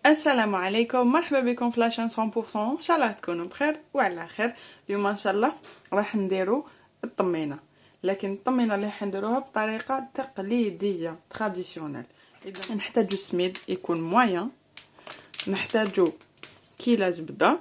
السلام عليكم، مرحبا بكم في لاشين 100%. ان شاء الله تكونوا بخير وعلى خير. اليوم ان شاء الله راح نديرو الطمينه، لكن الطمينه اللي حنديروها بطريقه تقليديه تراديسيونيل. اذا نحتاجو السميد يكون موين، نحتاجو كيلة زبده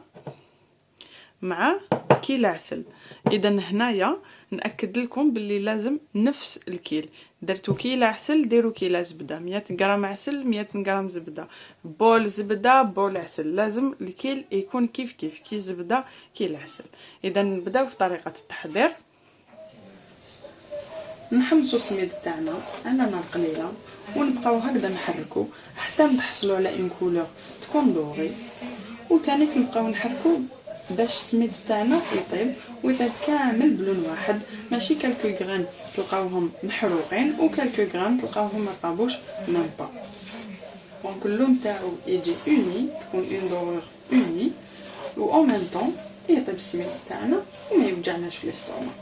مع كيلة عسل. اذا هنايا ناكد لكم باللي لازم نفس الكيل. درتو كيلة عسل ديروا كيلة زبده، 100 غرام عسل 100 غرام زبده، بول زبده بول عسل. لازم الكيل يكون كيف كي زبده كي العسل. اذا نبداو في طريقه التحضير. نحمصوا السميد تاعنا على نار قليله ونبقاو هكذا نحركو حتى نحصلوا على اون كولور تكون دوغي، وثاني نبقاو نحركو باش السميد تاعنا يطيب ويطيب كامل بلون واحد، ماشي كالكو غران تلقاوهم محروقين وكالكو غران تلقاوهم ما طابوش ميم با. دونك اللون تاعو يجي اوني، تكون اون دورور اوني، و اون ميم طون يطيب السميد تاعنا وما يوجعناش في الاستوما.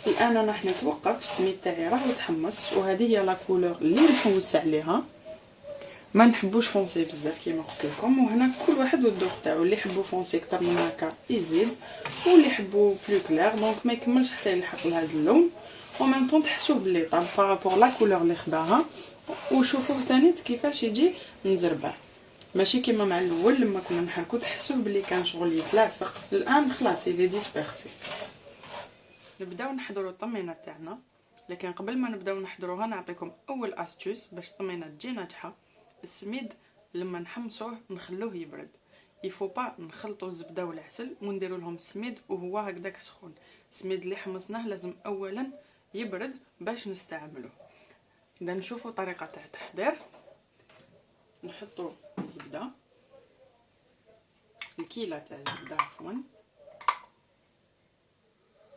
الان انا راح نتوقف، السميد تاعي راه يتحمص وهذه هي لا كولور اللي نحوس عليها. ما نحبوش فونسي بزاف كيما قلت لكم، وهنا كل واحد والذوق تاعو، اللي يحبوا فونسي اكثر من هكا يزيد، واللي يحبوا بلو كلير دونك ما يكملش حتى يلحق لهذا اللون. و ميم طون تحسوه بلي طاب بارابور لا كولور اللي خداها، وشوفوه ثاني كيفاش يجي مزربع، ماشي كيما مع الاول لما كنا نحركو تحسوه بلي كان شغل يتلاصق. الان خلاص يلي ديسبيرسي. نبداو نحضروا الطمينه تاعنا، لكن قبل ما نبداو نحضروها نعطيكم اول استوس باش الطمينه تجي ناجحه. السميد لما نحمصوه نخلوه يبرد، يفو با نخلطوا الزبده والعسل ونديروا لهم السميد وهو هكذاك سخون. السميد اللي حمصناه لازم اولا يبرد باش نستعملوه. اذا نشوفوا طريقه تاع التحضير. نحطوا الزبده، الكيله تاع الزبده عفوا،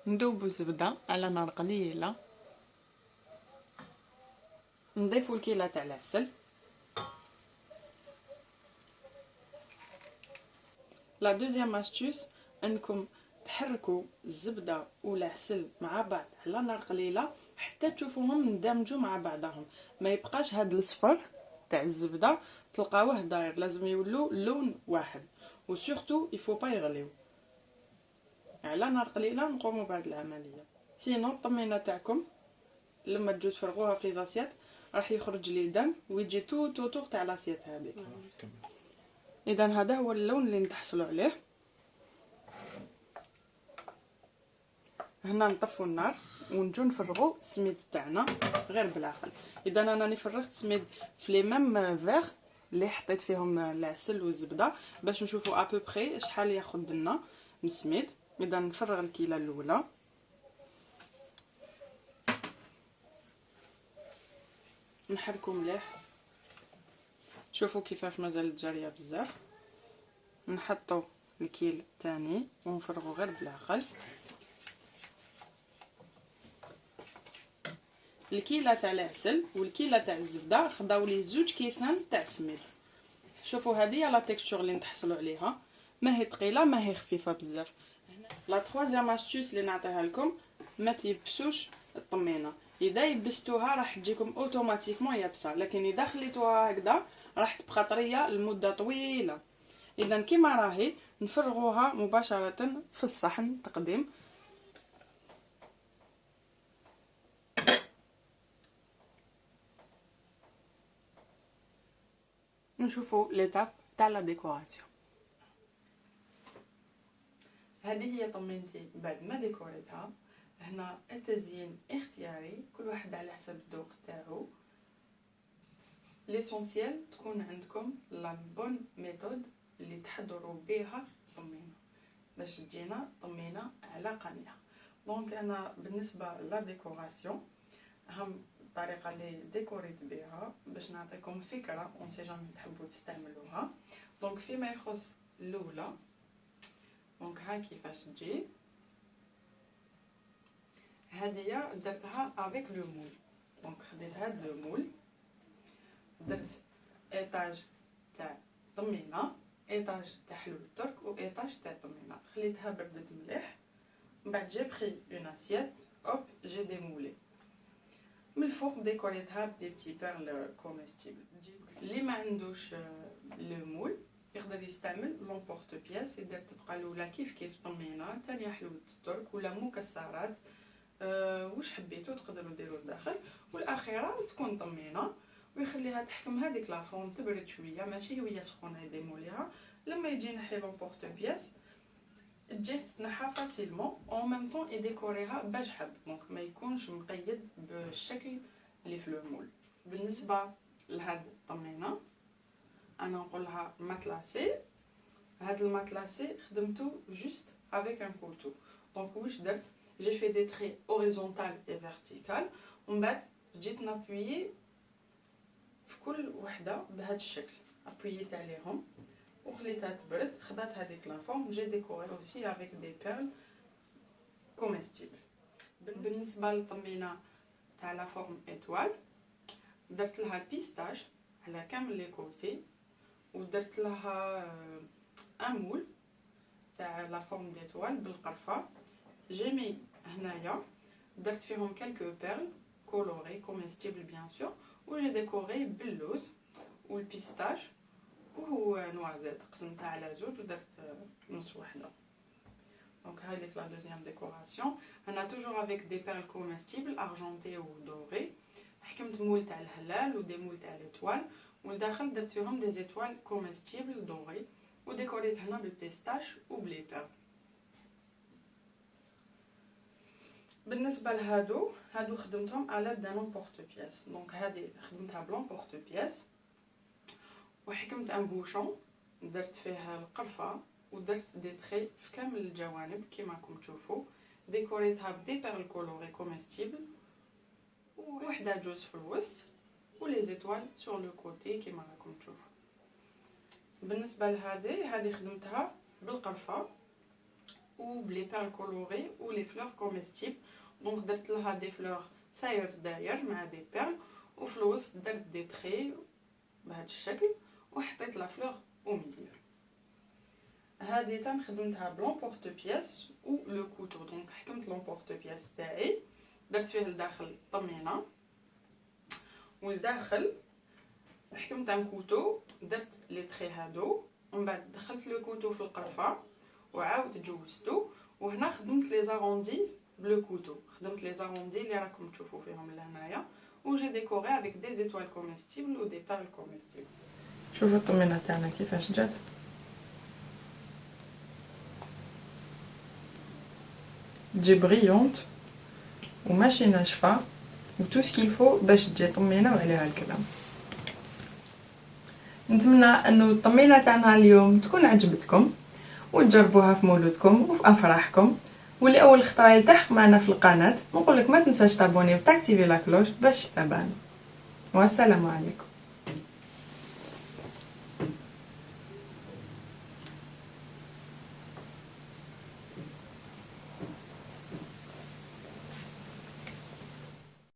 ندوبوا الزبده على نار قليله، نضيفوا الكيله تاع العسل. لا دوزيام استوس انكم تحركوا الزبده والعسل مع بعض على نار قليله حتى تشوفوهم اندمجوا مع بعضهم، ما يبقاش هاد الصفر تاع الزبده تلقاوه داير، لازم يولوا لون واحد، وسورتو يفو با يغليو. على نار قليله نقوموا بهذه العمليه، سينو الطمينه تاعكم لما تجوا تفرغوها في ليزاسيات راح يخرج لي دم ويجي تو طوغ تاع لاسيت هذيك. اذا هذا هو اللون اللي نتحصلوا عليه. هنا نطفوا النار ونجو نفرغوا السميد تاعنا غير بالعقل. اذا انا راني فرغت السميد في لي ميم فيغ اللي حطيت فيهم العسل والزبده باش نشوفوا ا بوبري شحال ياخذ لنا من السميد. اذا نفرغ الكيله الاولى، نحركو مليح، شوفوا كيفاش مازالت جاريه بزاف. نحطوا الكيل الثاني ونفرغوا غير بالعقل. الكيله تاع العسل والكيله تاع الزبده خداو لي زوج كيسان تاع السميد. شوفوا هذه لا تيكستور اللي نتحصلوا عليها، ما هي ثقيله ما هي خفيفه بزاف. لا تروازيام استوس اللي نعطيها لكم، ما تيبسوش الطمينه. اذا يبستوها راح تجيكم اوتوماتيكمون يابسه، لكن اذا خليتوها هكذا راح تبقى طريه لمده طويله. اذا كيما راهي نفرغوها مباشره في الصحن تقديم. نشوفوا ليتاب تاع لا ديكوراسيون. هذه هي طمينتي بعد ما ديكوريتها. هنا التزيين اختياري، كل واحد على حسب الذوق تاعو. ليسونسيال تكون عندكم لا بون ميثود اللي تحضروا بها الطمينه باش تجينا طمينه على قنيه. دونك انا بالنسبه لا ديكوراسيون اهم الطريقه اللي ديكوريت بها باش نعطيكم فكره اون سي جامي تحبوا تستعملوها. دونك فيما يخص الاولى، دونك ها كيفاش تجي. هذه درتها افيك لو مول، دونك خديت هاد لو مول درت ايطاج تاع طمينه، ايطاج تاع حلو الترك و ايطاج تاع طمينه. خليتها بردت مليح، من بعد جي بري اون اسيت اوب جي ديمولي من الفوق، ديكوريتها بدي بتي بيرل كوميستيبل. اللي ما عندوش لو مول يقدر يستعمل لومبورت بياس، يدير تبقى الاولى كيف طمينه، الثانيه حلوه الترك ولا مكسرات، واش حبيتو تقدروا ديروا الداخل، والاخيره تكون طمينه ويخليها تحكم هذيك لافورم تبرد شويه، ماشي هي سخونه يديموليها. لما يجي ينحي لومبورت بياس تجي تنحى فاسيلمون اون ميم طون يديكوريها باش حب، دونك ما يكونش مقيد بالشكل اللي في المول. بالنسبه لهاد الطمينه انا نقولها ماتلاسي، هاد الماتلاسي خدمته جوست افيك ان كوتو. دونك واش درت، جي في دي تري اوريزونتال اي فيرتيكال، ومن بعد جيت نابويي في كل وحده بهذا الشكل، ابوييت عليهم وخليتها تبرد، خدات هذيك لا فورم. جي ديكوري اوسي افيك دي بيرل كوميستيبل. بالنسبه للطمينه تاع لا فورم ايطوال درت لها بيستاش على كامل لي كوتي، ودرت لها ان مول تاع لا فورم ديتوال بالقرفه. جيمي هنايا درت فيهم كالكو بيرل كولوري كوميستيبل بيان سور، وجي ديكوري باللوز والبيستاش وهو نوازيت، قسمتها على زوج ودرت نص وحده. دونك هاي ليك لا دوزيام ديكوراسيون. انا توجور افيك دي بيرل كوميستيبل ارجونتي و دوري، حكمت مول تاع الهلال ودي مول تاع ليتوال، والداخل درت فيهم دي زيتوال كوميستيبل دوري، وديكوريت هنا بالبيستاش وبلي بيرل. بالنسبه لهادو خدمتهم على دا لومبورت بياس. دونك هذه خدمتها بلومبورت بياس، وحكمت ان بوشون درت فيه القرفه ودرت دي تري في كامل الجوانب كيما راكم تشوفوا، ديكوريتها بدي بيرل كولوري كوميستيبل ووحده جوز في الوسط ولي زيتوال سور لو كوتي كيما راكم تشوفوا. بالنسبه لهذه خدمتها بالقرفه وبلي بيرل كولوري ولي فلور كوميستيبل. دونك درت لها دي فلور ساير داير مع دي بيرل، وفي الوسط درت دي تري بهذا الشكل وحطيت لا فلور او ميليو. هذه تان خدمتها بلومبورت بياس و لو كوتو. دونك حكمت لومبورت بياس تاعي، درت فيه الداخل طمينه، والداخل حكمت ان كوتو درت لي تري هادو، ومن بعد دخلت لو كوتو في القرفه وعاودت جوزتو. وهنا خدمت لي زاروندي بلو كوتو، خدمت لي زاروندي اللي راكم تشوفوا فيهم لهنايا، وجي ديكوري افيك دي زيتوال كوميستيبل و دي بيرل كوميستيبل. شوفوا الطمينه تاعنا كيفاش جات، تجي بريونت وماشي ناشفه وتو سكيل فو باش تجي طمينه وعليها الكلام. نتمنى انه الطمينه تاعنا اليوم تكون عجبتكم وتجربوها في مولودكم وفي افراحكم. واللي اول خطره يلتحق معنا في القناه نقول لك ما تنساش تابوني وتاكتيفي لا كلوش باش تتابعنا. والسلام عليكم.